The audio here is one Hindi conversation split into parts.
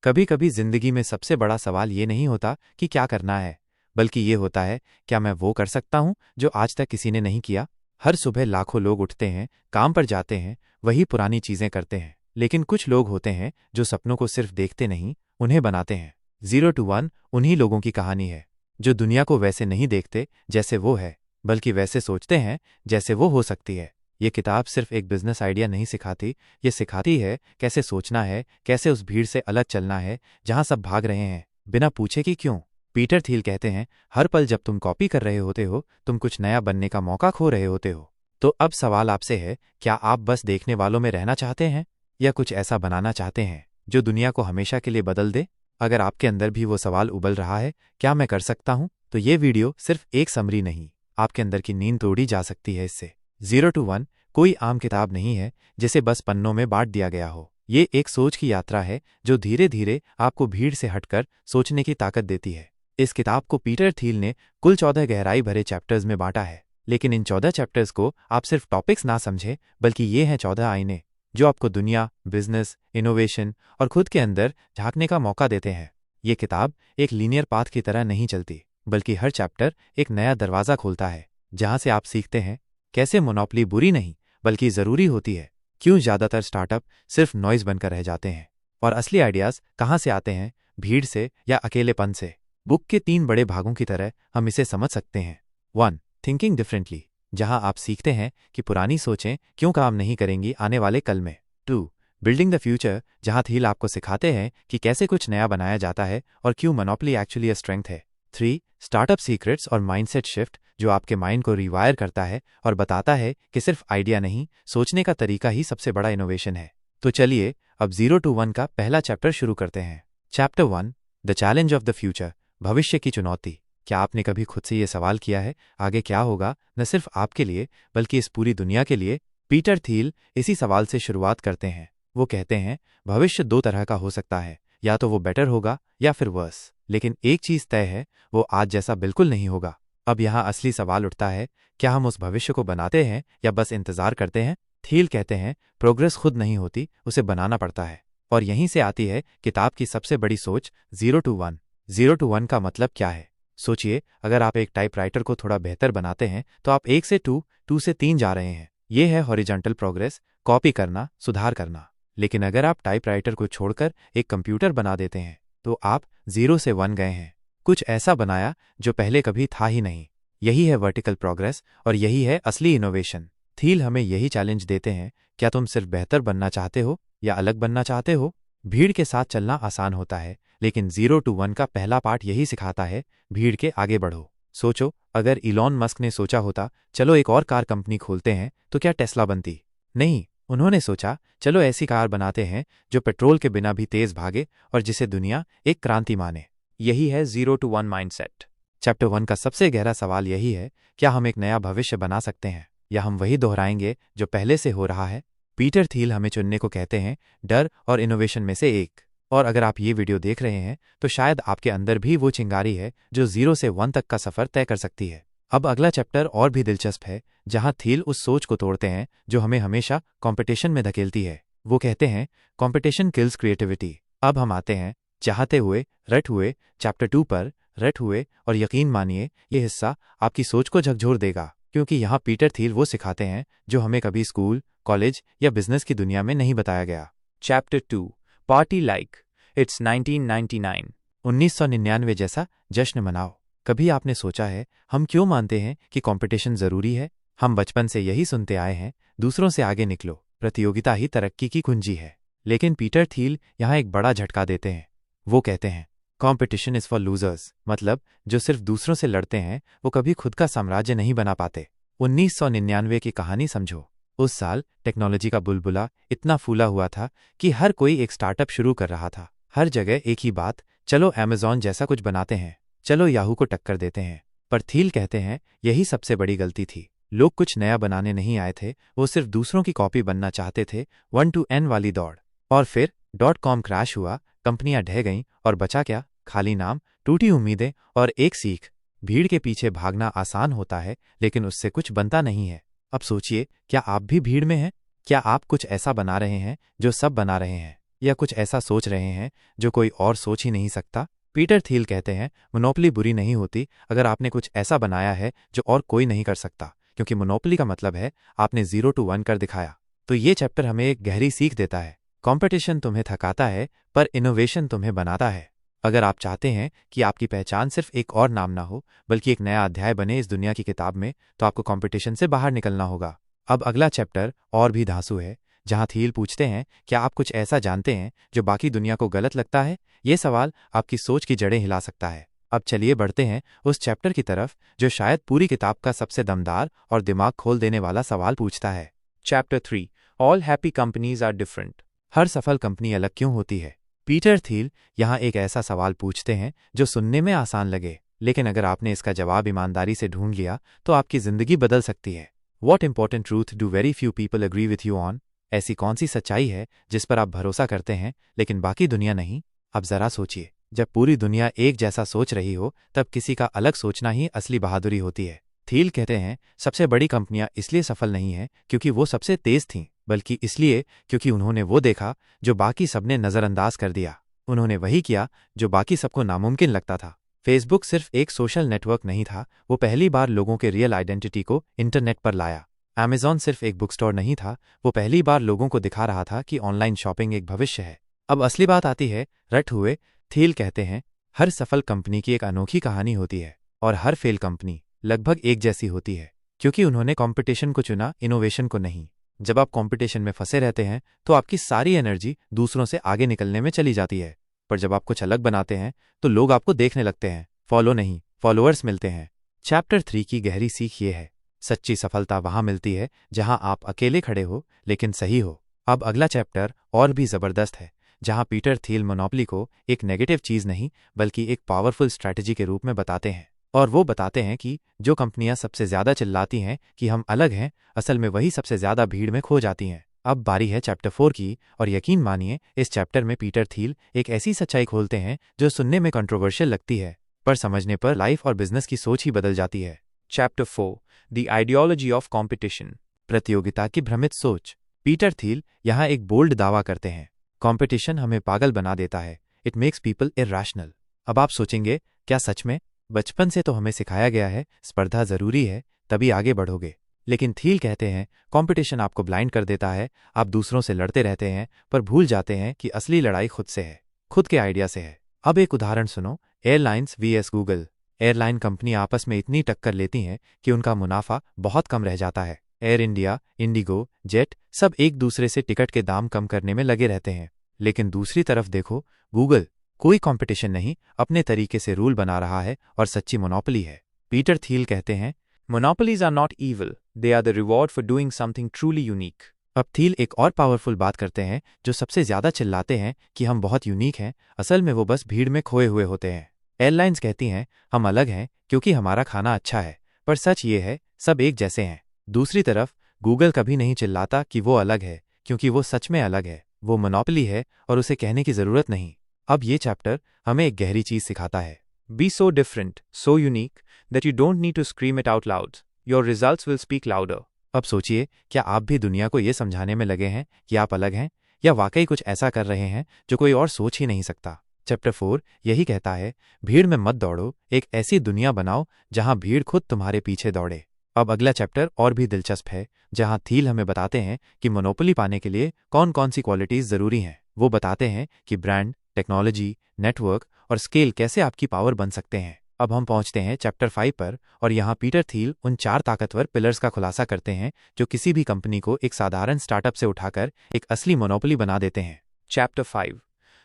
कभी कभी जिंदगी में सबसे बड़ा सवाल ये नहीं होता कि क्या करना है, बल्कि ये होता है क्या मैं वो कर सकता हूँ जो आज तक किसी ने नहीं किया। हर सुबह लाखों लोग उठते हैं, काम पर जाते हैं, वही पुरानी चीजें करते हैं, लेकिन कुछ लोग होते हैं जो सपनों को सिर्फ देखते नहीं, उन्हें बनाते हैं। 0 to 1 उन्हीं लोगों की कहानी है जो दुनिया को वैसे नहीं देखते जैसे वो है, बल्कि वैसे सोचते हैं जैसे वो हो सकती है। ये किताब सिर्फ एक बिजनेस आइडिया नहीं सिखाती, ये सिखाती है कैसे सोचना है, कैसे उस भीड़ से अलग चलना है जहां सब भाग रहे हैं बिना पूछे कि क्यों। पीटर थील कहते हैं, हर पल जब तुम कॉपी कर रहे होते हो, तुम कुछ नया बनने का मौका खो रहे होते हो। तो अब सवाल आपसे है, क्या आप बस देखने वालों में रहना चाहते हैं या कुछ ऐसा बनाना चाहते हैं जो दुनिया को हमेशा के लिए बदल दे? अगर आपके अंदर भी वो सवाल उबल रहा है, क्या मैं कर सकता हूं, तो ये वीडियो सिर्फ एक समरी नहीं, आपके अंदर की नींद तोड़ी जा सकती है इससे। 0 to 1 कोई आम किताब नहीं है जिसे बस पन्नों में बांट दिया गया हो। ये एक सोच की यात्रा है जो धीरे धीरे आपको भीड़ से हटकर सोचने की ताकत देती है। इस किताब को पीटर थील ने कुल 14 गहराई भरे चैप्टर्स में बांटा है, लेकिन इन 14 चैप्टर्स को आप सिर्फ टॉपिक्स ना समझें, बल्कि ये हैं 14 आईने जो आपको दुनिया, बिजनेस, इनोवेशन और खुद के अंदर झांकने का मौका देते हैं। ये किताब एक लीनियर पाथ की तरह नहीं चलती, बल्कि हर चैप्टर एक नया दरवाज़ा खोलता है जहां से आप सीखते हैं कैसे मोनोपोली बुरी नहीं बल्कि ज़रूरी होती है, क्यों ज़्यादातर स्टार्टअप सिर्फ नॉइज़ बनकर रह जाते हैं, और असली आइडियाज़ कहाँ से आते हैं, भीड़ से या अकेलेपन से। बुक के 3 बड़े भागों की तरह हम इसे समझ सकते हैं। 1. थिंकिंग डिफरेंटली, जहां आप सीखते हैं कि पुरानी सोचें क्यों काम नहीं करेंगी आने वाले कल में। 2. बिल्डिंग द फ्यूचर, जहां थील आपको सिखाते हैं कि कैसे कुछ नया बनाया जाता है और क्यों मोनोपोली एक्चुअली अ स्ट्रेंथ है। 3. स्टार्टअप सीक्रेट्स और माइंडसेट शिफ्ट, जो आपके माइंड को रिवायर करता है और बताता है कि सिर्फ आइडिया नहीं, सोचने का तरीका ही सबसे बड़ा इनोवेशन है। तो चलिए अब 0 to 1 का पहला चैप्टर शुरू करते हैं। Chapter 1, the challenge of the future, भविष्य की चुनौती। क्या आपने कभी खुद से ये सवाल किया है, आगे क्या होगा, न सिर्फ आपके लिए बल्कि इस पूरी दुनिया के लिए? पीटर थील इसी सवाल से शुरुआत करते हैं। वो कहते हैं, भविष्य 2 तरह का हो सकता है, या तो वो बेटर होगा या फिर वर्स, लेकिन एक चीज तय है, वो आज जैसा बिल्कुल नहीं होगा। अब यहाँ असली सवाल उठता है, क्या हम उस भविष्य को बनाते हैं या बस इंतजार करते हैं? थील कहते हैं, प्रोग्रेस खुद नहीं होती, उसे बनाना पड़ता है। और यहीं से आती है किताब की सबसे बड़ी सोच, 0 to 1। 0 to 1 का मतलब क्या है? सोचिए, अगर आप एक टाइपराइटर को थोड़ा बेहतर बनाते हैं तो आप 1 से 2, 2 से 3 जा रहे हैं। ये है हॉरिजॉन्टल प्रोग्रेस, कॉपी करना, सुधार करना। लेकिन अगर आप टाइपराइटर को छोड़कर एक कंप्यूटर बना देते हैं तो आप 0 से 1 गए हैं, कुछ ऐसा बनाया जो पहले कभी था ही नहीं। यही है वर्टिकल प्रोग्रेस और यही है असली इनोवेशन। थील हमें यही चैलेंज देते हैं, क्या तुम सिर्फ बेहतर बनना चाहते हो या अलग बनना चाहते हो? भीड़ के साथ चलना आसान होता है, लेकिन 0 to 1 का पहला पार्ट यही सिखाता है, भीड़ के आगे बढ़ो। सोचो, अगर इलॉन मस्क ने सोचा होता चलो एक और कार कंपनी खोलते हैं, तो क्या टेस्ला बनती? नहीं, उन्होंने सोचा चलो ऐसी कार बनाते हैं जो पेट्रोल के बिना भी तेज भागे और जिसे दुनिया एक क्रांति माने। यही है 0 to 1 माइंडसेट। चैप्टर 1 का सबसे गहरा सवाल यही है, क्या हम एक नया भविष्य बना सकते हैं या हम वही दोहराएंगे जो पहले से हो रहा है? पीटर थील हमें चुनने को कहते हैं, डर और इनोवेशन में से एक। और अगर आप ये वीडियो देख रहे हैं तो शायद आपके अंदर भी वो चिंगारी है जो 0 से 1 तक का सफर तय कर सकती है। अब अगला चैप्टर और भी दिलचस्प है, जहां थील उस सोच को तोड़ते हैं जो हमें हमेशा कंपटीशन में धकेलती है। वो कहते हैं, कंपटीशन किल्स क्रिएटिविटी। अब हम आते हैं चाहते हुए रट हुए चैप्टर 2 पर। रट हुए, और यकीन मानिए ये हिस्सा आपकी सोच को झकझोर देगा, क्योंकि यहाँ पीटर थील वो सिखाते हैं जो हमें कभी स्कूल, कॉलेज या बिजनेस की दुनिया में नहीं बताया गया। Chapter 2, party like it's 1999। 1999 जैसा जश्न मनाओ। कभी आपने सोचा है, हम क्यों मानते हैं कि कंपटीशन जरूरी है? हम बचपन से यही सुनते आए हैं, दूसरों से आगे निकलो, प्रतियोगिता ही तरक्की की कुंजी है। लेकिन पीटर थील यहाँ एक बड़ा झटका देते हैं। वो कहते हैं, कंपटीशन इज फॉर लूजर्स, मतलब जो सिर्फ दूसरों से लड़ते हैं वो कभी खुद का साम्राज्य नहीं बना पाते। 1999 की कहानी समझो। उस साल टेक्नोलॉजी का बुलबुला इतना फूला हुआ था कि हर कोई एक स्टार्टअप शुरू कर रहा था। हर जगह एक ही बात, चलो अमेज़ॉन जैसा कुछ बनाते हैं, चलो याहू को टक्कर देते हैं। पर थील कहते हैं, यही सबसे बड़ी गलती थी। लोग कुछ नया बनाने नहीं आए थे, वो सिर्फ दूसरों की कॉपी बनना चाहते थे। 1 to N वाली दौड़। और फिर .com क्रैश हुआ, कंपनियां ढह गईं, और बचा क्या? खाली नाम, टूटी उम्मीदें और एक सीख। भीड़ के पीछे भागना आसान होता है, लेकिन उससे कुछ बनता नहीं है। अब सोचिए, क्या आप भी भीड़ में हैं? क्या आप कुछ ऐसा बना रहे हैं जो सब बना रहे हैं, या कुछ ऐसा सोच रहे हैं जो कोई और सोच ही नहीं सकता? पीटर थील कहते हैं, मोनोपोली बुरी नहीं होती अगर आपने कुछ ऐसा बनाया है जो और कोई नहीं कर सकता, क्योंकि मोनोपोली का मतलब है आपने 0 to 1 कर दिखाया। तो ये चैप्टर हमें एक गहरी सीख देता है। कंपटीशन तुम्हें थकाता है, पर इनोवेशन तुम्हें बनाता है। अगर आप चाहते हैं कि आपकी पहचान सिर्फ एक और नाम ना हो, बल्कि एक नया अध्याय बने इस दुनिया की किताब में, तो आपको कंपटीशन से बाहर निकलना होगा। अब अगला चैप्टर और भी धांसू है, जहां थील पूछते हैं, क्या आप कुछ ऐसा जानते हैं जो बाकी दुनिया को गलत लगता है? ये सवाल आपकी सोच की जड़ें हिला सकता है। अब चलिए बढ़ते हैं उस चैप्टर की तरफ जो शायद पूरी किताब का सबसे दमदार और दिमाग खोल देने वाला सवाल पूछता है। Chapter 3, all happy companies are different. हर सफल कंपनी अलग क्यों होती है? पीटर थील यहाँ एक ऐसा सवाल पूछते हैं जो सुनने में आसान लगे, लेकिन अगर आपने इसका जवाब ईमानदारी से ढूंढ लिया तो आपकी जिंदगी बदल सकती है। What important truth do very few people agree with you on? ऐसी कौन सी सच्चाई है जिस पर आप भरोसा करते हैं लेकिन बाकी दुनिया नहीं? अब जरा सोचिए, जब पूरी दुनिया एक जैसा सोच रही हो तब किसी का अलग सोचना ही असली बहादुरी होती है। थील कहते हैं, सबसे बड़ी कंपनियां इसलिए सफल नहीं हैं क्योंकि वो सबसे तेज थीं, बल्कि इसलिए क्योंकि उन्होंने वो देखा जो बाकी सबने नज़रअंदाज कर दिया। उन्होंने वही किया जो बाकी सबको नामुमकिन लगता था। फेसबुक सिर्फ एक सोशल नेटवर्क नहीं था, वो पहली बार लोगों के रियल आइडेंटिटी को इंटरनेट पर लाया। अमेज़ॉन सिर्फ एक बुक स्टोर नहीं था, वो पहली बार लोगों को दिखा रहा था कि ऑनलाइन शॉपिंग एक भविष्य है। अब असली बात आती है, रट हुए। थील कहते हैं, हर सफल कंपनी की एक अनोखी कहानी होती है और हर फेल कंपनी लगभग एक जैसी होती है, क्योंकि उन्होंने कंपटीशन को चुना, इनोवेशन को नहीं। जब आप कंपटीशन में फंसे रहते हैं तो आपकी सारी एनर्जी दूसरों से आगे निकलने में चली जाती है, पर जब आप कुछ अलग बनाते हैं तो लोग आपको देखने लगते हैं, फॉलो नहीं फॉलोअर्स मिलते हैं। चैप्टर 3 की गहरी सीख ये है, सच्ची सफलता वहां मिलती है जहां आप अकेले खड़े हो लेकिन सही हो। अब अगला चैप्टर और भी जबरदस्त है, जहां पीटर थील मोनोपोली को एक नेगेटिव चीज नहीं बल्कि एक पावरफुल स्ट्रैटेजी के रूप में बताते हैं। और वो बताते हैं कि जो कंपनियां सबसे ज्यादा चिल्लाती हैं कि हम अलग हैं, असल में वही सबसे ज्यादा भीड़ में खो जाती हैं। अब बारी है चैप्टर 4 की, और यकीन मानिए इस चैप्टर में पीटर थील एक ऐसी सच्चाई खोलते हैं जो सुनने में कंट्रोवर्शियल लगती है, पर समझने पर लाइफ और बिजनेस की सोच ही बदल जाती है। Chapter 4, the ideology of competition. प्रतियोगिता की भ्रमित सोच। पीटर थील यहाँ एक बोल्ड दावा करते हैं, कॉम्पिटिशन हमें पागल बना देता है, इट मेक्स पीपल इरैशनल। अब आप सोचेंगे, क्या सच में? बचपन से तो हमें सिखाया गया है स्पर्धा जरूरी है, तभी आगे बढ़ोगे। लेकिन थील कहते हैं, कंपटीशन आपको ब्लाइंड कर देता है। आप दूसरों से लड़ते रहते हैं पर भूल जाते हैं कि असली लड़ाई खुद से है, खुद के आइडिया से है। अब एक उदाहरण सुनो, airlines VS Google. Airline company आपस में इतनी टक्कर लेती हैं कि उनका मुनाफा बहुत कम रह जाता है। एयर इंडिया, इंडिगो, जेट सब एक दूसरे से टिकट के दाम कम करने में लगे रहते हैं। लेकिन दूसरी तरफ देखो, गूगल कोई कंपटीशन नहीं, अपने तरीके से रूल बना रहा है और सच्ची मोनोपोली है। पीटर थील कहते हैं, monopolies are not evil, they are the reward for doing something truly unique. अब थील एक और पावरफुल बात करते हैं, जो सबसे ज्यादा चिल्लाते हैं कि हम बहुत यूनिक हैं, असल में वो बस भीड़ में खोए हुए होते हैं। एयरलाइंस कहती हैं, हम अलग हैं क्योंकि हमारा खाना अच्छा है, पर सच ये है सब एक जैसे हैं। दूसरी तरफ गूगल कभी नहीं चिल्लाता कि वो अलग है, क्योंकि वो सच में अलग है, वो मोनोपोली है और उसे कहने की जरूरत नहीं। अब ये चैप्टर हमें एक गहरी चीज सिखाता है, be so different, so unique that you don't need to scream it out loud, your results will speak louder. अब सोचिए, क्या आप भी दुनिया को ये समझाने में लगे हैं कि आप अलग हैं, या वाकई कुछ ऐसा कर रहे हैं जो कोई और सोच ही नहीं सकता? चैप्टर 4 यही कहता है, भीड़ में मत दौड़ो, एक ऐसी दुनिया बनाओ जहां भीड़ खुद तुम्हारे पीछे दौड़े। अब अगला चैप्टर और भी दिलचस्प है, जहां थील हमें बताते हैं कि मोनोपोली पाने के लिए कौन कौन सी क्वालिटीज जरूरी हैं। वो बताते हैं कि ब्रांड, टेक्नोलॉजी, नेटवर्क और स्केल कैसे आपकी पावर बन सकते हैं। अब हम पहुंचते हैं चैप्टर 5 पर, और यहाँ पीटर थील उन 4 ताकतवर पिलर्स का खुलासा करते हैं जो किसी भी कंपनी को एक साधारण स्टार्टअप से उठाकर एक असली मोनोपोली बना देते हैं। Chapter 5,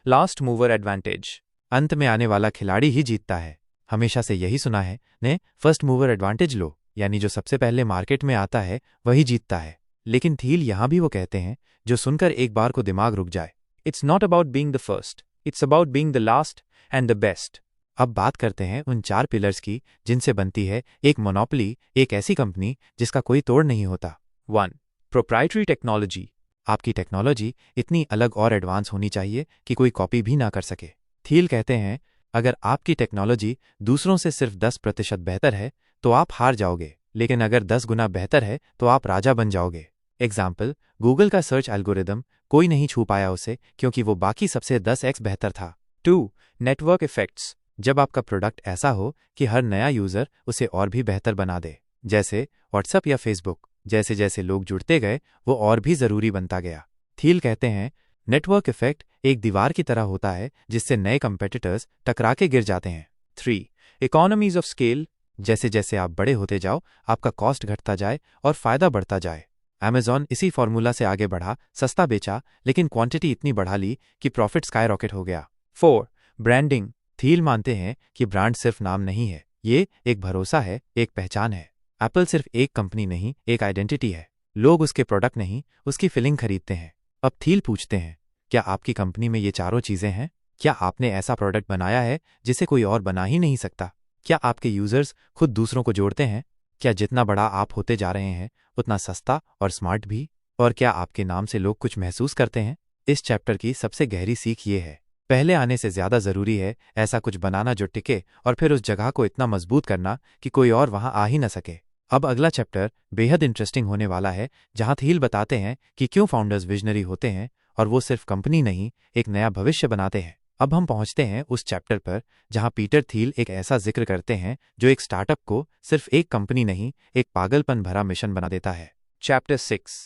last mover advantage. अंत में आने वाला खिलाड़ी ही जीतता है। हमेशा से यही सुना है ने, फर्स्ट मूवर एडवांटेज लो, यानी जो सबसे पहले मार्केट में आता है वही जीतता है। लेकिन थील यहाँ भी वो कहते हैं जो सुनकर एक बार को दिमाग रुक जाए, it's not about being the first, it's about being the last and the best. अब बात करते हैं उन 4 पिलर्स की जिनसे बनती है एक मोनोपोली, एक ऐसी कंपनी जिसका कोई तोड़ नहीं होता। 1, प्रोप्राइटरी टेक्नोलॉजी। आपकी टेक्नोलॉजी इतनी अलग और एडवांस होनी चाहिए कि कोई कॉपी भी ना कर सके। थील कहते हैं, अगर आपकी टेक्नोलॉजी दूसरों से सिर्फ 10% बेहतर है तो आप हार जाओगे, लेकिन अगर 10 गुना बेहतर है तो आप राजा बन जाओगे। एग्जाम्पल, गूगल का सर्च एल्गोरिदम कोई नहीं छू पाया उसे क्योंकि वो बाकी सबसे 10x बेहतर था। 2. Network effects. जब आपका प्रोडक्ट ऐसा हो कि हर नया यूज़र उसे और भी बेहतर बना दे, जैसे व्हाट्सएप या फेसबुक, जैसे जैसे लोग जुड़ते गए वो और भी ज़रूरी बनता गया। थील कहते हैं नेटवर्क इफेक्ट एक दीवार की तरह होता है जिससे नए कंपेटिटर्स टकरा के गिर जाते हैं। 3. Economies of scale. जैसे जैसे आप बड़े होते जाओ आपका कॉस्ट घटता जाए और फायदा बढ़ता जाए। अमेजॉन इसी फॉर्मूला से आगे बढ़ा, सस्ता बेचा लेकिन क्वांटिटी इतनी बढ़ा ली कि प्रॉफिट स्काई रॉकेट हो गया। 4. ब्रांडिंग। थील मानते हैं कि ब्रांड सिर्फ नाम नहीं है, ये एक भरोसा है, एक पहचान है। एप्पल सिर्फ एक कंपनी नहीं, एक आइडेंटिटी है। लोग उसके प्रोडक्ट नहीं, उसकी फीलिंग खरीदते हैं। अब थील पूछते हैं, क्या आपकी कंपनी में ये चारों चीजें हैं? क्या आपने ऐसा प्रोडक्ट बनाया है जिसे कोई और बना ही नहीं सकता? क्या आपके यूजर्स खुद दूसरों को जोड़ते हैं? क्या जितना बड़ा आप होते जा रहे हैं उतना सस्ता और स्मार्ट भी? और क्या आपके नाम से लोग कुछ महसूस करते हैं? इस चैप्टर की सबसे गहरी सीख ये है, पहले आने से ज्यादा जरूरी है ऐसा कुछ बनाना जो टिके और फिर उस जगह को इतना मजबूत करना कि कोई और वहां आ ही न सके। अब अगला चैप्टर बेहद इंटरेस्टिंग होने वाला है जहां थील बताते हैं कि क्यों फाउंडर्स विजनरी होते हैं और वो सिर्फ कंपनी नहीं एक नया भविष्य बनाते हैं। अब हम पहुंचते हैं उस चैप्टर पर जहां पीटर थील एक ऐसा जिक्र करते हैं जो एक स्टार्टअप को सिर्फ एक कंपनी नहीं एक पागलपन भरा मिशन बना देता है। Chapter 6।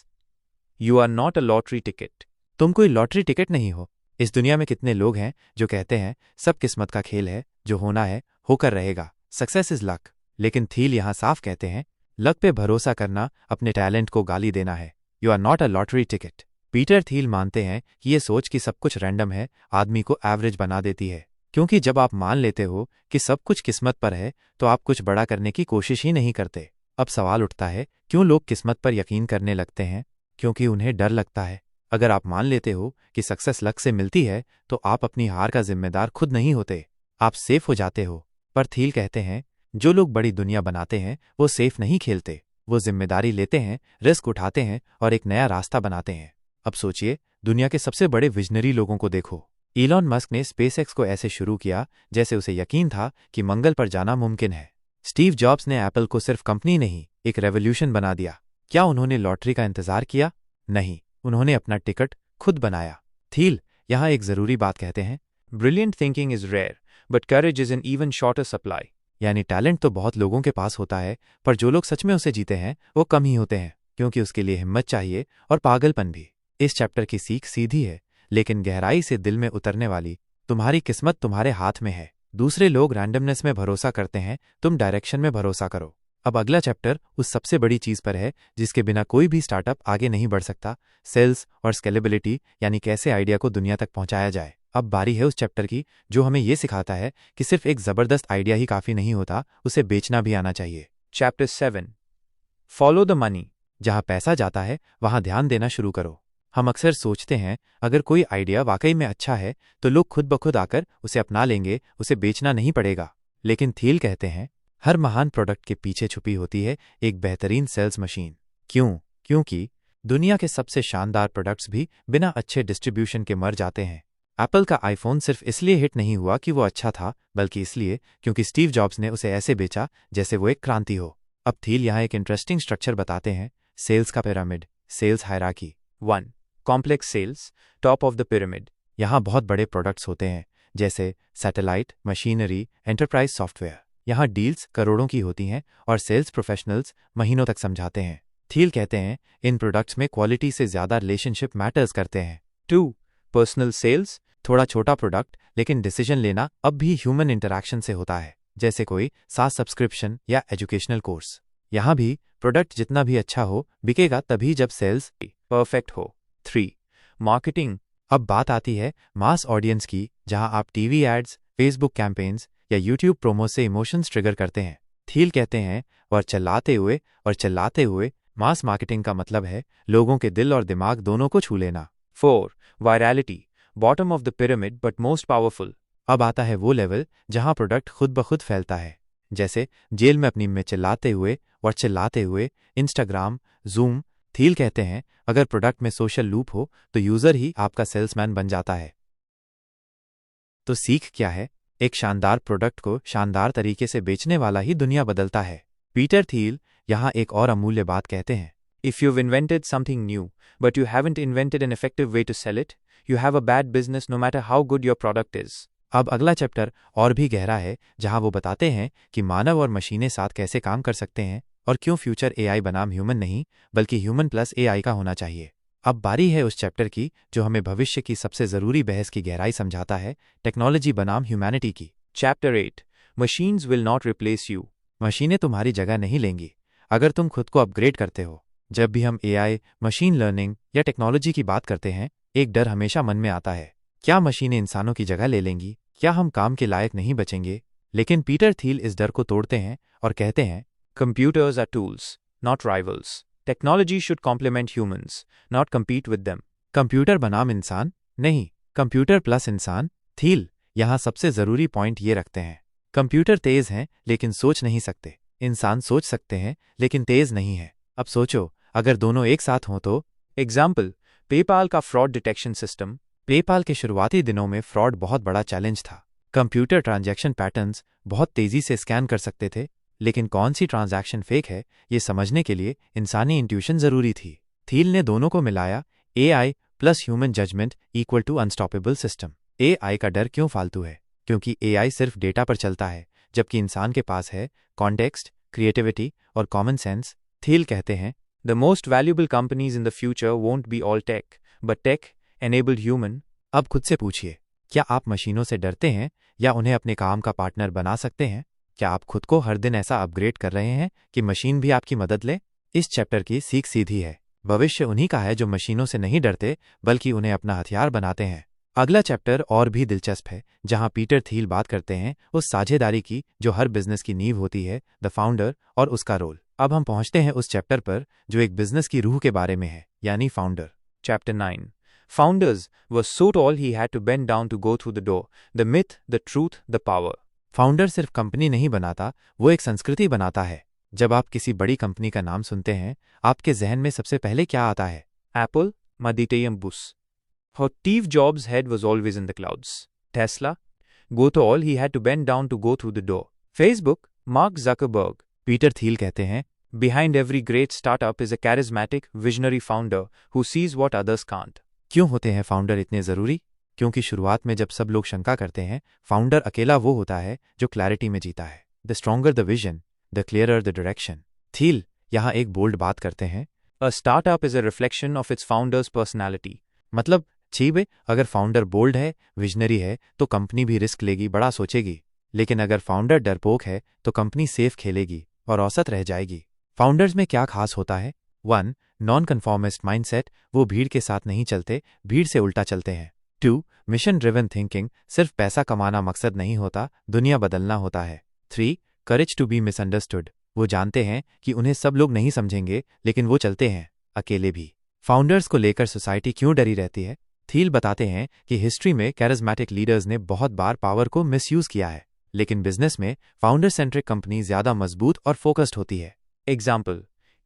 You are not a lottery ticket. तुम कोई लॉटरी टिकट नहीं हो। इस दुनिया में कितने लोग हैं जो कहते हैं सब किस्मत का खेल है, जो होना है होकर रहेगा, सक्सेस इज लक। लेकिन थील यहां साफ कहते हैं लक पे भरोसा करना अपने टैलेंट को गाली देना है। You are not a lottery ticket. Peter Thiel मानते हैं कि ये सोच कि सब कुछ रैंडम है आदमी को एवरेज बना देती है, क्योंकि जब आप मान लेते हो कि सब कुछ किस्मत पर है तो आप कुछ बड़ा करने की कोशिश ही नहीं करते। अब सवाल उठता है क्यों लोग किस्मत पर यकीन करने लगते हैं? क्योंकि उन्हें डर लगता है। अगर आप मान लेते हो कि सक्सेस लक से मिलती है तो आप अपनी हार का जिम्मेदार खुद नहीं होते, आप सेफ हो जाते हो। पर थील कहते हैं जो लोग बड़ी दुनिया बनाते हैं वो सेफ नहीं खेलते, वो जिम्मेदारी लेते हैं, रिस्क उठाते हैं और एक नया रास्ता बनाते हैं। अब सोचिए, दुनिया के सबसे बड़े विजनरी लोगों को देखो। इलॉन मस्क ने स्पेसएक्स को ऐसे शुरू किया जैसे उसे यकीन था कि मंगल पर जाना मुमकिन है। स्टीव जॉब्स ने एप्पल को सिर्फ कंपनी नहीं एक रेवोल्यूशन बना दिया। क्या उन्होंने लॉटरी का इंतजार किया? नहीं, उन्होंने अपना टिकट खुद बनाया। थील यहां एक जरूरी बात कहते हैं, brilliant thinking is rare but courage is an even shorter supply. यानी टैलेंट तो बहुत लोगों के पास होता है पर जो लोग सच में उसे जीते हैं वो कम ही होते हैं, क्योंकि उसके लिए हिम्मत चाहिए और पागलपन भी। इस चैप्टर की सीख सीधी है लेकिन गहराई से दिल में उतरने वाली। तुम्हारी किस्मत तुम्हारे हाथ में है। दूसरे लोग रैंडमनेस में भरोसा करते हैं, तुम डायरेक्शन में भरोसा करो। अब अगला चैप्टर उस सबसे बड़ी चीज पर है जिसके बिना कोई भी स्टार्टअप आगे नहीं बढ़ सकता, सेल्स और स्केलेबिलिटी, यानी कैसे आइडिया को दुनिया तक पहुंचाया जाए। अब बारी है उस चैप्टर की जो हमें यह सिखाता है कि सिर्फ एक जबरदस्त आइडिया ही काफी नहीं होता, उसे बेचना भी आना चाहिए। चैप्टर 7। Follow the money. जहां पैसा जाता है वहां ध्यान देना शुरू करो। हम अक्सर सोचते हैं अगर कोई आइडिया वाकई में अच्छा है तो लोग खुद ब खुद आकर उसे अपना लेंगे, उसे बेचना नहीं पड़ेगा। लेकिन थील कहते हैं हर महान प्रोडक्ट के पीछे छुपी होती है एक बेहतरीन सेल्स मशीन। क्यों? क्योंकि दुनिया के सबसे शानदार प्रोडक्ट्स भी बिना अच्छे डिस्ट्रीब्यूशन के मर जाते हैं। एप्पल का आईफोन सिर्फ इसलिए हिट नहीं हुआ कि वो अच्छा था, बल्कि इसलिए क्योंकि स्टीव जॉब्स ने उसे ऐसे बेचा जैसे वो एक क्रांति हो। अब थील यहाँ एक इंटरेस्टिंग स्ट्रक्चर बताते हैं, सेल्स का pyramid, sales hierarchy. 1. Complex sales, top of the pyramid. यहाँ बहुत बड़े प्रोडक्ट्स होते हैं जैसे सैटेलाइट, मशीनरी, एंटरप्राइज सॉफ्टवेयर। यहाँ डील्स करोड़ों की होती हैं और सेल्स प्रोफेशनल्स महीनों तक समझाते हैं। थील कहते हैं इन प्रोडक्ट्स में क्वालिटी से ज्यादा रिलेशनशिप मैटर्स करते हैं। 2. पर्सनल सेल्स, थोड़ा छोटा प्रोडक्ट लेकिन डिसीजन लेना अब भी ह्यूमन इंटरैक्शन से होता है, जैसे कोई सास सब्सक्रिप्शन या एजुकेशनल कोर्स। यहाँ भी प्रोडक्ट जितना भी अच्छा हो बिकेगा तभी जब सेल्स परफेक्ट हो। 3. मार्केटिंग। अब बात आती है मास ऑडियंस की, जहां आप टीवी एड्स, फेसबुक कैंपेन्स या यूट्यूब प्रोमो से इमोशंस ट्रिगर करते हैं। थील कहते हैं और चिल्लाते हुए मास मार्केटिंग का मतलब है लोगों के दिल और दिमाग दोनों को छू लेना। 4. Virality, bottom of the pyramid but most powerful. अब आता है वो लेवल जहां प्रोडक्ट खुद ब खुद फैलता है, जैसे जेल में अपनी में चिल्लाते हुए इंस्टाग्राम, जूम। थील कहते हैं अगर प्रोडक्ट में सोशल लूप हो तो यूजर ही आपका सेल्समैन बन जाता है। तो सीख क्या है? एक शानदार प्रोडक्ट को शानदार तरीके से बेचने वाला ही दुनिया बदलता है। पीटर थील यहाँ एक और अमूल्य बात कहते हैं, If you've invented something new, but you haven't invented an effective way to sell it, you have a bad business no matter how good your product is. अब अगला चैप्टर और भी गहरा है, जहां वो बताते हैं कि मानव और मशीनें साथ कैसे काम कर सकते हैं और क्यों फ्यूचर एआई बनाम ह्यूमन नहीं बल्कि ह्यूमन प्लस एआई का होना चाहिए। अब बारी है उस चैप्टर की जो हमें भविष्य की सबसे ज़रूरी बहस की गहराई समझाता है, टेक्नोलॉजी बनाम ह्यूमैनिटी की। Chapter 8. Machines will not replace you. मशीनें तुम्हारी जगह नहीं लेंगी अगर तुम खुद को अपग्रेड करते हो। जब भी हम एआई, मशीन लर्निंग या टेक्नोलॉजी की बात करते हैं, एक डर हमेशा मन में आता है, क्या मशीनें इंसानों की जगह ले लेंगी, क्या हम काम के लायक नहीं बचेंगे। लेकिन पीटर थील इस डर को तोड़ते हैं और कहते हैं, Computers are tools, not rivals. Technology should complement humans, not compete with them. Computer बनाम इंसान नहीं, कंप्यूटर प्लस इंसान। थील यहाँ सबसे ज़रूरी पॉइंट ये रखते हैं, कंप्यूटर तेज़ हैं लेकिन सोच नहीं सकते, इंसान सोच सकते हैं लेकिन तेज़ नहीं है। अब सोचो, अगर दोनों एक साथ हों तो। Example, PayPal का fraud detection system. पेपाल के शुरुआती दिनों में फ्रॉड बहुत बड़ा चैलेंज था। कंप्यूटर ट्रांजैक्शन पैटर्न्स बहुत तेज़ी से स्कैन कर सकते थे, लेकिन कौन सी ट्रांजैक्शन फेक है ये समझने के लिए इंसानी इंट्यूशन ज़रूरी थी। थील ने दोनों को मिलाया, AI plus human judgement equal to unstoppable system. AI का डर क्यों फालतू है? क्योंकि एआई सिर्फ डेटा पर चलता है, जबकि इंसान के पास है कॉन्टेक्स्ट, क्रिएटिविटी और कॉमन सेंस। थील कहते हैं, The most valuable companies in the future won't be all tech, but tech-enabled human. अब खुद से पूछिए, क्या आप मशीनों से डरते हैं या उन्हें अपने काम का पार्टनर बना सकते हैं? क्या आप खुद को हर दिन ऐसा अपग्रेड कर रहे हैं कि मशीन भी आपकी मदद ले? इस चैप्टर की सीख सीधी है, भविष्य उन्हीं का है जो मशीनों से नहीं डरते बल्कि उन्हें अपना हथियार बनाते हैं। अगला चैप्टर और भी दिलचस्प है, जहां पीटर थील बात करते हैं उस साझेदारी की जो हर बिजनेस की नींव होती है, द फाउंडर और उसका रोल। अब हम पहुंचते हैं उस चैप्टर पर जो एक बिजनेस की रूह के बारे में है, यानी founder. Chapter 9. Founders were so tall he had to bend down to go through the door. The myth, the truth, the power. Founder सिर्फ कंपनी नहीं बनाता, वो एक संस्कृति बनाता है। जब आप किसी बड़ी कंपनी का नाम सुनते हैं, आपके जहन में सबसे पहले क्या आता है? Apple, Maditeyam Bus. Her Steve Jobs' head was always in the clouds. Tesla, go to all he had to bend down to go through the door. Facebook, Mark Zuckerberg. Peter Thiel कहते हैं, Behind every great startup is a charismatic, visionary founder who sees what others can't. क्यों होते हैं फाउंडर इतने ज़रूरी? क्योंकि शुरुआत में जब सब लोग शंका करते हैं, फाउंडर अकेला वो होता है जो क्लैरिटी में जीता है। The stronger the vision, the clearer the direction. Thiel यहाँ एक बोल्ड बात करते हैं, A startup is a reflection of its founder's personality. मतलब छीबे, अगर फाउंडर बोल्ड है, विजनरी है, तो कंपनी भी रिस्क लेगी, बड़ा सोचेगी। लेकिन अगर फाउंडर डरपोक है तो कंपनी सेफ खेलेगी और औसत रह जाएगी। फाउंडर्स में क्या खास होता है? 1. नॉन कन्फॉर्मिस्ट माइंडसेट, वो भीड़ के साथ नहीं चलते, भीड़ से उल्टा चलते हैं। 2. मिशन ड्रिवन थिंकिंग, सिर्फ पैसा कमाना मकसद नहीं होता, दुनिया बदलना होता है। 3. करेज टू बी मिसअंडरस्टूड, वो जानते हैं कि उन्हें सब लोग नहीं समझेंगे, लेकिन वो चलते हैं, अकेले भी। फाउंडर्स को लेकर सोसाइटी क्यों डरी रहती है? थील बताते हैं कि हिस्ट्री में कैरिज्मेटिक लीडर्स ने बहुत बार पावर को मिसयूज किया है, लेकिन बिजनेस में फाउंडर सेंट्रिक कंपनी ज्यादा मजबूत और फोकस्ड होती है। Example,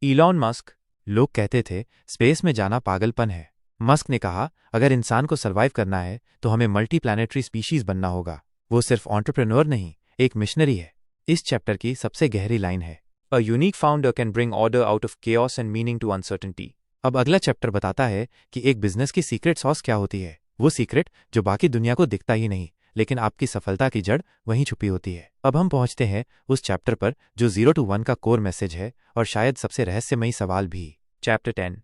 Elon Musk. लोग कहते थे स्पेस में जाना पागलपन है। मस्क ने कहा, अगर इंसान को सर्वाइव करना है तो हमें मल्टी प्लैनेटरी स्पीशीज बनना होगा। वो सिर्फ एंटरप्रेन्योर नहीं, एक मिशनरी है। इस चैप्टर की सबसे गहरी लाइन है, A unique founder can bring order out of chaos and meaning to uncertainty. अब अगला चैप्टर बताता है कि एक बिजनेस की सीक्रेट सॉस क्या होती है, वो सीक्रेट जो बाकी दुनिया को दिखता ही नहीं, लेकिन आपकी सफलता की जड़ वहीं छुपी होती है। अब हम पहुंचते हैं उस चैप्टर पर जो 0 to 1 का कोर मैसेज है और शायद सबसे रहस्यमयी सवाल भी। Chapter 10.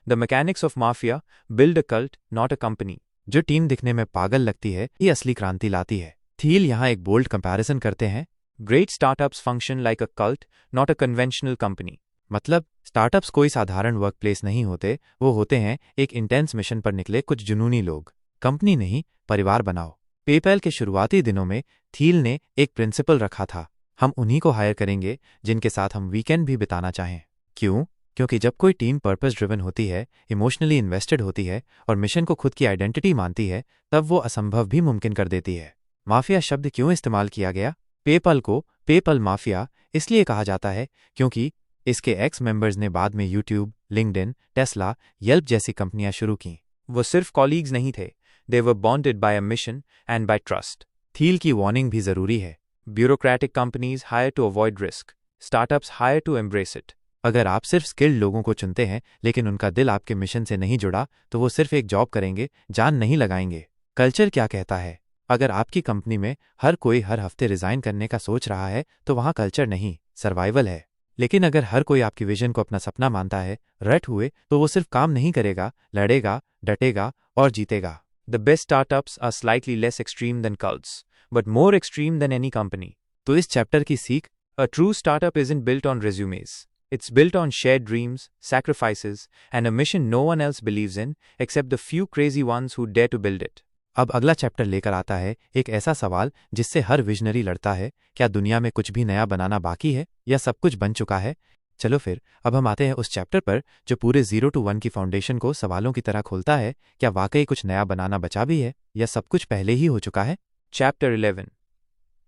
The mechanics of mafia, build a cult, not a company. जो टीम दिखने में पागल लगती है, ये असली क्रांति लाती है। थील यहाँ एक बोल्ड कंपैरिजन करते हैं, Great startups function like a cult, not a conventional company. मतलब स्टार्टअप्स कोई साधारण वर्कप्लेस नहीं होते, वो होते हैं एक इंटेंस मिशन पर निकले कुछ जुनूनी लोग। कंपनी नहीं, परिवार बनाओ। पेपैल के शुरुआती दिनों में थील ने एक प्रिंसिपल रखा था, हम उन्हीं को हायर करेंगे जिनके साथ हम वीकेंड भी बिताना चाहें। क्यों? क्योंकि जब कोई टीम पर्पस ड्रिवन होती है, इमोशनली इन्वेस्टेड होती है और मिशन को खुद की आइडेंटिटी मानती है, तब वो असंभव भी मुमकिन कर देती है। माफिया शब्द क्यों इस्तेमाल किया गया? पेपल को पेपल माफिया इसलिए कहा जाता है क्योंकि इसके एक्स मेंबर्स ने बाद में यूट्यूब, लिंक्डइन, टेस्ला, येल्प जैसी कंपनियां शुरू की। वो सिर्फ कॉलीग्स नहीं थे, they were bonded by a mission and by trust. Thiel की वार्निंग भी जरूरी है। Bureaucratic companies hire to avoid risk. Startups hire to embrace it. अगर आप सिर्फ स्किल्ड लोगों को चुनते हैं लेकिन उनका दिल आपके मिशन से नहीं जुड़ा तो वो सिर्फ एक जॉब करेंगे, जान नहीं लगाएंगे। कल्चर क्या कहता है? अगर आपकी कंपनी में हर कोई हर हफ्ते रिजाइन करने का सोच रहा है तो वहाँ कल्चर नहीं, सर्वाइवल है। लेकिन अगर हर कोई आपकी विजन को अपना सपना मानता है, रट हुए, तो वो सिर्फ काम नहीं करेगा, लड़ेगा, डटेगा और जीतेगा। The best startups are slightly less extreme than cults, but more extreme than any company. तो इस चैप्टर की सीख, A true startup isn't built on resumes. It's built on shared dreams, sacrifices, and a mission no one else believes in except the few crazy ones who dare to build it. अब अगला चैप्टर लेकर आता है एक ऐसा सवाल जिससे हर विजनरी लड़ता है, क्या दुनिया में कुछ भी नया बनाना बाकी है या सब कुछ बन चुका है? चलो फिर अब हम आते हैं उस चैप्टर पर जो पूरे 0 to 1 की फाउंडेशन को सवालों की तरह खोलता है। क्या वाकई कुछ नया बनाना बचा भी है या सब कुछ पहले ही हो चुका है? Chapter 11.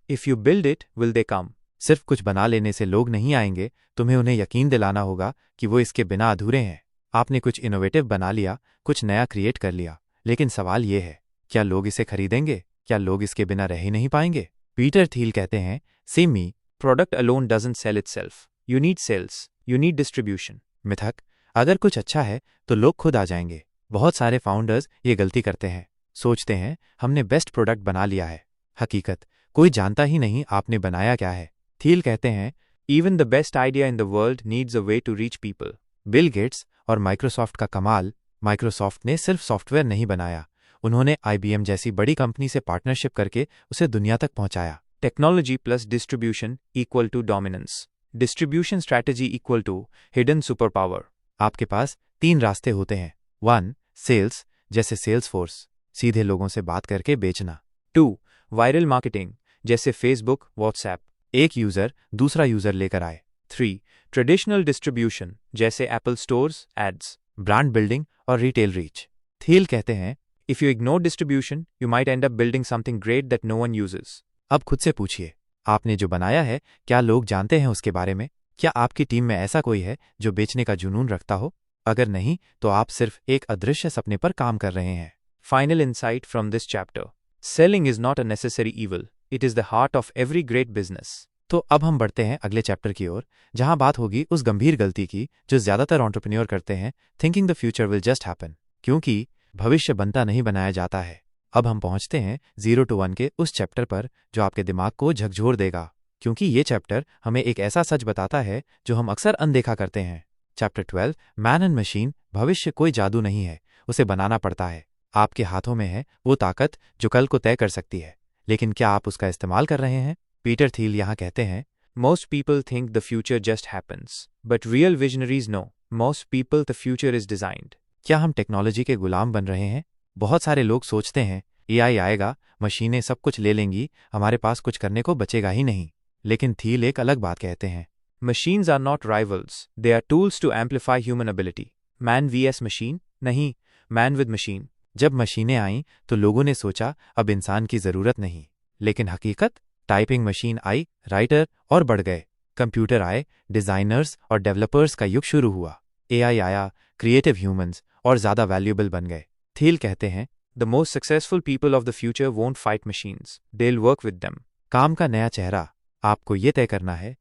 If you build it, will they come? सिर्फ कुछ बना लेने से लोग नहीं आएंगे, तुम्हें उन्हें यकीन दिलाना होगा कि वो इसके बिना अधूरे हैं। आपने कुछ इनोवेटिव बना लिया, कुछ नया क्रिएट कर लिया, लेकिन सवाल ये है, क्या लोग इसे खरीदेंगे? क्या लोग इसके बिना रह ही नहीं पाएंगे? पीटर थील कहते हैं, same me, Product alone doesn't sell itself. You need sales. You need distribution. मिथक, अगर कुछ अच्छा है तो लोग खुद आ जाएंगे। बहुत सारे फाउंडर्स ये गलती करते हैं, सोचते हैं हमने बेस्ट प्रोडक्ट बना लिया है। हकीकत, कोई जानता ही नहीं आपने बनाया क्या है। थील कहते हैं, Even the best idea in the world needs a way to reach people. Bill Gates और माइक्रोसॉफ्ट का कमाल, माइक्रोसॉफ्ट ने सिर्फ सॉफ्टवेयर नहीं बनाया, उन्होंने IBM जैसी बड़ी कंपनी से पार्टनरशिप करके उसे दुनिया तक पहुंचाया। Technology plus distribution equal to dominance. Distribution strategy equal to hidden superpower. आपके पास 3 रास्ते होते हैं। 1. सेल्स, जैसे सेल्स फोर्स, सीधे लोगों से बात करके बेचना। 2. Viral marketing, जैसे Facebook, WhatsApp. एक यूजर दूसरा यूजर लेकर आए। 3. Traditional distribution, जैसे Apple Stores, ads. Brand building और रिटेल रीच। थील कहते हैं, If you ignore distribution, you might end up building something great that no one uses. अब खुद से पूछिए, आपने जो बनाया है क्या लोग जानते हैं उसके बारे में? क्या आपकी टीम में ऐसा कोई है जो बेचने का जुनून रखता हो? अगर नहीं तो आप सिर्फ एक अदृश्य सपने पर काम कर रहे हैं। Final insight from this chapter. Selling is not a necessary evil. It is the heart of every great business. तो अब हम बढ़ते हैं अगले चैप्टर की ओर, जहां बात होगी उस गंभीर गलती की जो ज्यादातर एंटरप्रेन्योर करते हैं, thinking the future will just happen, क्योंकि भविष्य बनता नहीं बनाया जाता है। अब हम पहुंचते हैं 0 to 1 के उस चैप्टर पर जो आपके दिमाग को झकझोर देगा, क्योंकि ये चैप्टर हमें एक ऐसा सच बताता है जो हम अक्सर अनदेखा करते हैं। Chapter 12, man and machine. भविष्य कोई जादू नहीं है, उसे बनाना पड़ता है। आपके हाथों में है वो ताकत जो कल को तय कर सकती है, लेकिन क्या आप उसका इस्तेमाल कर रहे हैं? पीटर थील यहाँ कहते हैं, Most people think the future just happens, but real visionaries know. Most people the future is designed. क्या हम टेक्नोलॉजी के गुलाम बन रहे हैं? बहुत सारे लोग सोचते हैं AI आएगा, मशीनें सब कुछ ले लेंगी, हमारे पास कुछ करने को बचेगा ही नहीं। लेकिन थील एक अलग बात कहते हैं, Machines are not rivals. They are tools to amplify human ability. Man vs machine? नहीं, man with machine. जब मशीनें आईं तो लोगों ने सोचा अब इंसान की जरूरत नहीं, लेकिन हकीकत, टाइपिंग मशीन आई, राइटर और बढ़ गए। कंप्यूटर आए, डिजाइनर्स और डेवलपर्स का युग शुरू हुआ। AI आया, क्रिएटिव ह्यूमंस और ज्यादा वैल्यूएबल बन गए। थील कहते हैं, The most successful people of the future won't fight machines. They'll work with them. काम का नया चेहरा, आपको ये तय करना है,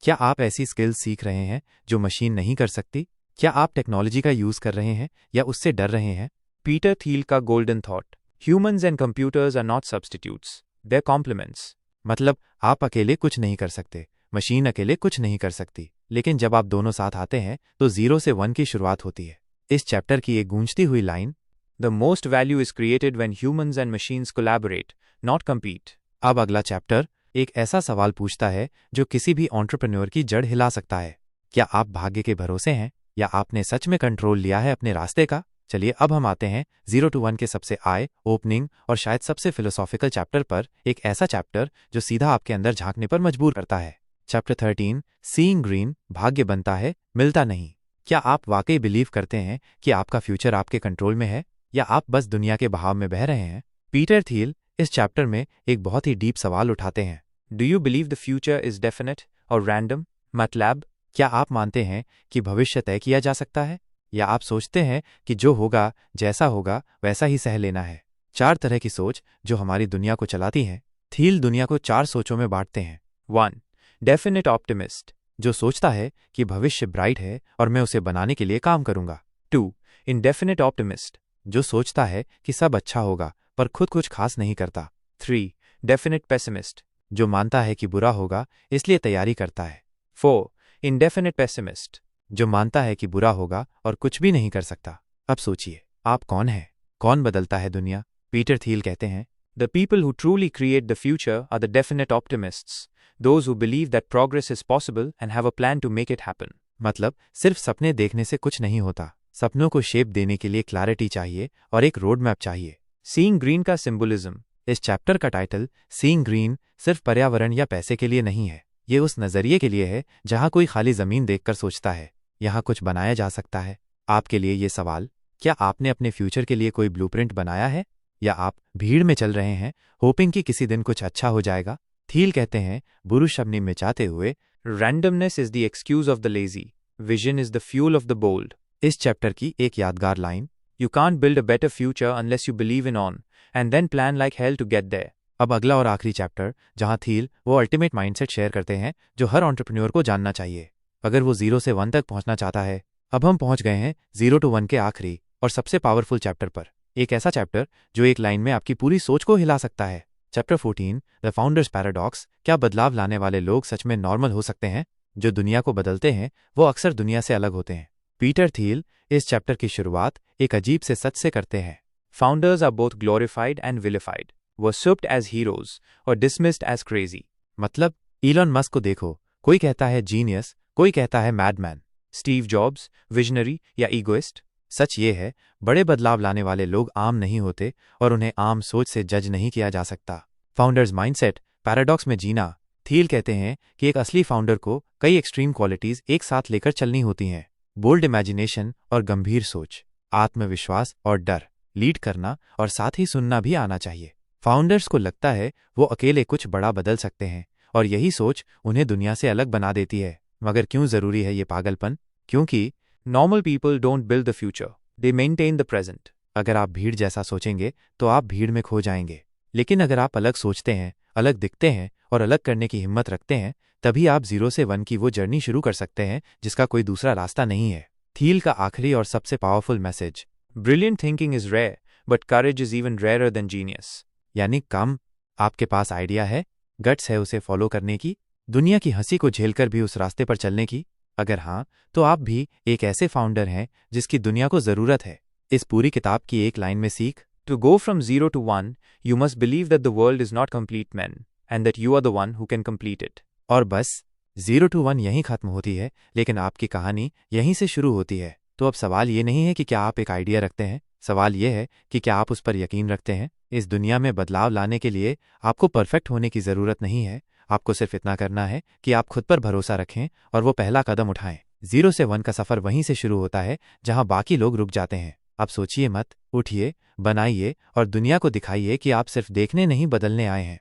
क्या आप ऐसी स्किल्स सीख रहे हैं जो मशीन नहीं कर सकती? क्या आप टेक्नोलॉजी का यूज कर रहे हैं या उससे डर रहे हैं? Peter Thiel का golden thought. Humans and computers are not substitutes. They're complements. मतलब आप अकेले कुछ नहीं कर सकते, मशीन अकेले कुछ नहीं कर सकती, लेकिन जब आप दोनों साथ आते हैं तो 0 से 1 की शुरुआत होती है। इस चैप्टर की एक गूंजती हुई line, The most value is created when humans and machines collaborate, not compete. अब अगला चैप्टर एक ऐसा सवाल पूछता है जो किसी भी एंटरप्रेन्योर की जड़ हिला सकता है। क्या आप भाग्य के भरोसे हैं या आपने सच में कंट्रोल लिया है अपने रास्ते का? चलिए अब हम आते हैं 0 to 1 के सबसे आई ओपनिंग और शायद सबसे फिलोसॉफिकल चैप्टर पर, एक ऐसा चैप्टर जो सीधा आपके अंदर झांकने पर मजबूर करता है। Chapter 13, seeing green. भाग्य बनता है, मिलता नहीं। क्या आप वाकई बिलीव करते हैं कि आपका फ्यूचर आपके कंट्रोल में है या आप बस दुनिया के बहाव में बह रहे हैं? पीटर थील इस चैप्टर में एक बहुत ही डीप सवाल उठाते हैं, Do you believe the future is definite or random? मतलब, क्या आप मानते हैं कि भविष्य तय किया जा सकता है या आप सोचते हैं कि जो होगा, जैसा होगा वैसा ही सह लेना है? 4 तरह की सोच जो हमारी दुनिया को चलाती हैं। थील दुनिया को 4 सोचों में बांटते हैं। 1. Definite optimist. जो सोचता है कि भविष्य ब्राइट है और मैं उसे बनाने के लिए काम करूंगा। 2. Indefinite optimist. जो सोचता है कि सब अच्छा होगा पर खुद कुछ खास नहीं करता। 3. Definite pessimist. जो मानता है कि बुरा होगा इसलिए तैयारी करता है। 4. Indefinite pessimist. जो मानता है कि बुरा होगा और कुछ भी नहीं कर सकता। अब सोचिए, आप कौन हैं? कौन बदलता है दुनिया? पीटर थील कहते हैं, The people who truly create the future are the definite optimists, those who believe that progress is possible and have a plan to make it happen. मतलब सिर्फ सपने देखने से कुछ नहीं होता। सपनों को शेप देने के लिए क्लैरिटी चाहिए और एक रोड मैप चाहिए। Seeing green का symbolism. इस चैप्टर का टाइटल सीइंग ग्रीन सिर्फ पर्यावरण या पैसे के लिए नहीं है। ये उस नजरिए के लिए है जहां कोई खाली जमीन देखकर सोचता है यहां कुछ बनाया जा सकता है। आपके लिए ये सवाल, क्या आपने अपने फ्यूचर के लिए कोई ब्लूप्रिंट बनाया है या आप भीड़ में चल रहे हैं होपिंग कि किसी दिन कुछ अच्छा हो जाएगा? थील कहते हैं, बुरु शब्नी में चाहते हुए, Randomness is the excuse of the lazy. Vision is the fuel of the bold. इस चैप्टर की एक यादगार line, You can't build a better future unless you believe in on, and then plan like hell to get there. अब अगला और आखिरी चैप्टर जहां थील वो अल्टीमेट माइंडसेट शेयर करते हैं जो हर एंटरप्रेन्योर को जानना चाहिए अगर वो 0 से 1 तक पहुंचना चाहता है। अब हम पहुंच गए हैं 0 to 1 के आखिरी और सबसे पावरफुल चैप्टर पर। एक ऐसा चैप्टर जो एक लाइन में आपकी पूरी सोच को हिला सकता है। Chapter 14, the founders paradox. क्या बदलाव लाने वाले लोग सच में नॉर्मल हो सकते हैं? जो दुनिया को बदलते हैं वो अक्सर दुनिया से अलग होते हैं। पीटर थील इस चैप्टर की शुरुआत एक अजीब से सच से करते हैं। Founders are both glorified and vilified, worshipped as heroes or dismissed as crazy. मतलब इलॉन मस्क को देखो, कोई कहता है जीनियस, कोई कहता है मैडमैन। Steve Jobs, visionary या egoist. सच ये है, बड़े बदलाव लाने वाले लोग आम नहीं होते और उन्हें आम सोच से जज नहीं किया जा सकता। फाउंडर्स माइंडसेट पैराडॉक्स में जीना। थील कहते हैं कि एक असली फाउंडर को कई एक्सट्रीम क्वालिटीज एक साथ लेकर चलनी होती हैं। बोल्ड इमेजिनेशन और गंभीर सोच, आत्मविश्वास और डर, लीड करना और साथ ही सुनना भी आना चाहिए। फाउंडर्स को लगता है वो अकेले कुछ बड़ा बदल सकते हैं और यही सोच उन्हें दुनिया से अलग बना देती है। मगर क्यों जरूरी है ये पागलपन? क्योंकि Normal people don't build the future, they maintain the present. अगर आप भीड़ जैसा सोचेंगे तो आप भीड़ में खो जाएंगे, लेकिन अगर आप अलग सोचते हैं, अलग दिखते हैं और अलग करने की हिम्मत रखते हैं, तभी आप 0 से 1 की वो जर्नी शुरू कर सकते हैं जिसका कोई दूसरा रास्ता नहीं है। थील का आखिरी और सबसे powerful message, Brilliant thinking is rare, but courage is even rarer than genius. यानी कम आपके पास आइडिया है, गट्स है उसे फॉलो करने की, दुनिया की हंसी को झेलकर भी उस रास्ते पर चलने की। अगर हाँ, तो आप भी एक ऐसे फाउंडर हैं जिसकी दुनिया को जरूरत है। इस पूरी किताब की एक लाइन में सीख, To go from 0 to 1, you must believe that the world is not complete men, and that you are the one who can complete it. और बस 0 to 1 यहीं खत्म होती है, लेकिन आपकी कहानी यहीं से शुरू होती है। तो अब सवाल ये नहीं है कि क्या आप एक आइडिया रखते हैं, सवाल ये है कि क्या आप उस पर यकीन रखते हैं। इस दुनिया में बदलाव लाने के लिए आपको परफेक्ट होने की जरूरत नहीं है, आपको सिर्फ इतना करना है कि आप खुद पर भरोसा रखें और वो पहला कदम उठाएं। 0 से 1 का सफर वहीं से शुरू होता है जहां बाकी लोग रुक जाते हैं। अब सोचिए मत, उठिए, बनाइए और दुनिया को दिखाइए कि आप सिर्फ देखने नहीं बदलने आए हैं।